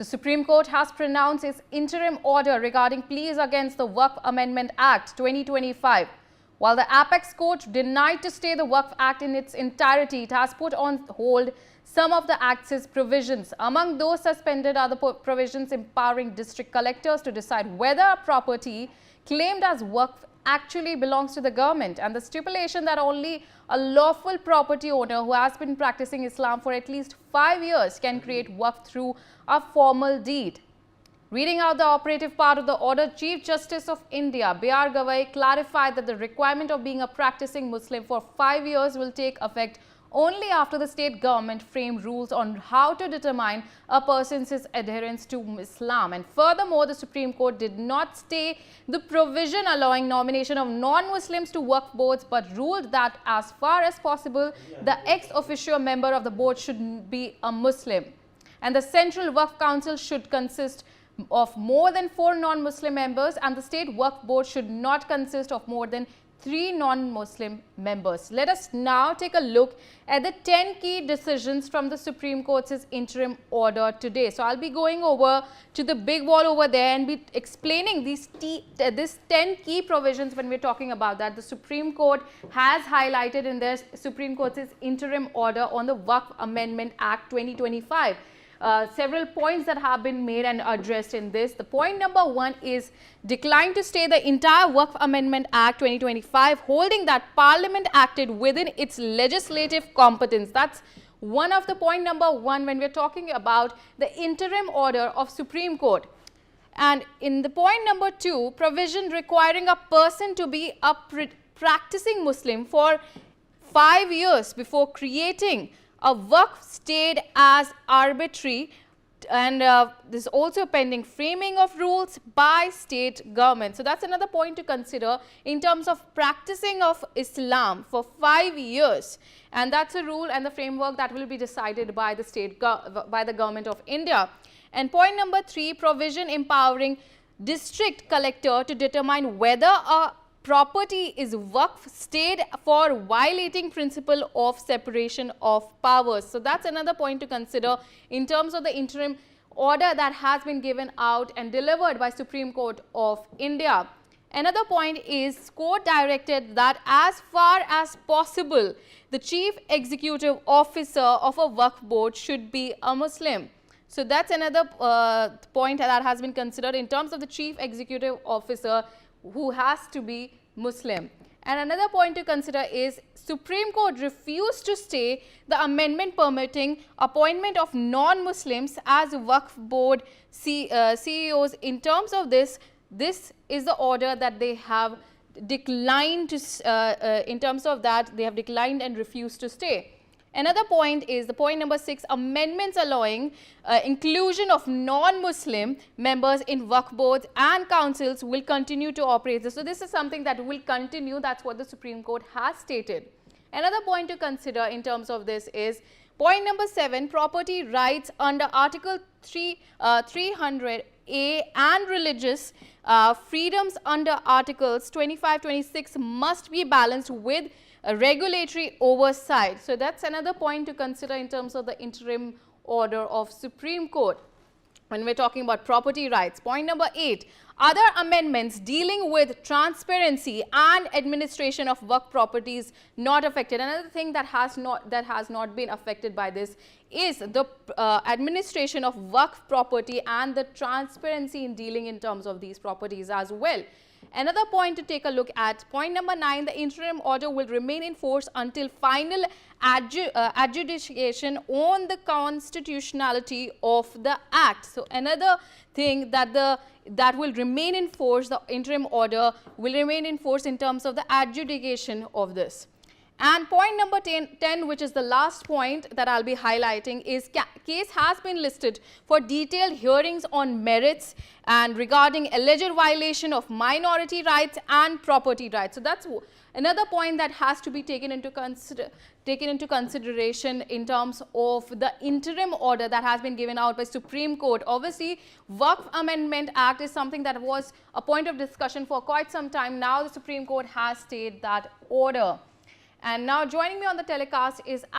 The Supreme Court has pronounced its interim order regarding pleas against the Waqf Amendment Act 2025. While the Apex Court denied to stay the Waqf Act in its entirety, it has put on hold some of the Act's provisions. Among those suspended are the provisions empowering district collectors to decide whether a property claimed as Waqf actually belongs to the government, and the stipulation that only a lawful property owner who has been practicing Islam for at least 5 years can create Waqf through a formal deed. Reading out the operative part of the order, Chief Justice of India, B.R. Gavai, clarified that the requirement of being a practicing Muslim for 5 years will take effect only after the state government framed rules on how to determine a person's adherence to Islam. And furthermore, the Supreme Court did not stay the provision allowing nomination of non-Muslims to Waqf boards, but ruled that as far as possible, the ex-officio member of the board should be a Muslim. And the Central Waqf Council should consist of more than 4 non-Muslim members, and the State Waqf Board should not consist of more than 3 non-Muslim members. Let us now take a look at the 10 key decisions from the Supreme Court's interim order today. So I'll be going over to the big wall over there and be explaining these 10 key provisions when we're talking about that. The Supreme Court has highlighted in their Supreme Court's interim order on the Waqf Amendment Act 2025. Several points that have been made and addressed in this. The point number 1 is decline to stay the entire Waqf Amendment Act 2025, holding that Parliament acted within its legislative competence. That's one of the point number 1 when we're talking about the interim order of Supreme Court. And in the point number 2, provision requiring a person to be a practicing Muslim for 5 years before creating a Waqf stayed as arbitrary, and there's also pending framing of rules by state government. So that's another point to consider in terms of practicing of Islam for 5 years, and that's a rule and the framework that will be decided by the by the government of India. And point number 3, provision empowering district collector to determine whether a property is Waqf stayed for violating principle of separation of powers. So that's another point to consider in terms of the interim order that has been given out and delivered by Supreme Court of India. Another point is court directed that as far as possible, the chief executive officer of a Waqf board should be a Muslim. So that's another point that has been considered in terms of the chief executive officer who has to be Muslim. And another point to consider is Supreme Court refused to stay the amendment permitting appointment of non-Muslims as Waqf board CEOs. In terms of this is the order that they have declined to, in terms of that they have declined and refused to stay. Another point is the point number 6, amendments allowing inclusion of non-Muslim members in Waqf boards and councils will continue to operate. So this is something that will continue. That's what the Supreme Court has stated. Another point to consider in terms of this is point number 7, property rights under Article 300A and religious freedoms under Articles 25-26 must be balanced with a regulatory oversight. So that's another point to consider in terms of the interim order of Supreme Court when we're talking about property rights. Point number 8, other amendments dealing with transparency and administration of Waqf properties not affected. Another thing that has not been affected by this is the administration of Waqf property and the transparency in dealing in terms of these properties as well. Another point to take a look at, point number 9, the interim order will remain in force until final adjudication on the constitutionality of the Act. So another thing that will remain in force, the interim order will remain in force in terms of the adjudication of this. And point number 10, which is the last point that I'll be highlighting, is case has been listed for detailed hearings on merits and regarding alleged violation of minority rights and property rights. So that's another point that has to be taken into consideration in terms of the interim order that has been given out by Supreme Court. Obviously, Waqf Amendment Act is something that was a point of discussion for quite some time. Now the Supreme Court has stayed that order. And now joining me on the telecast is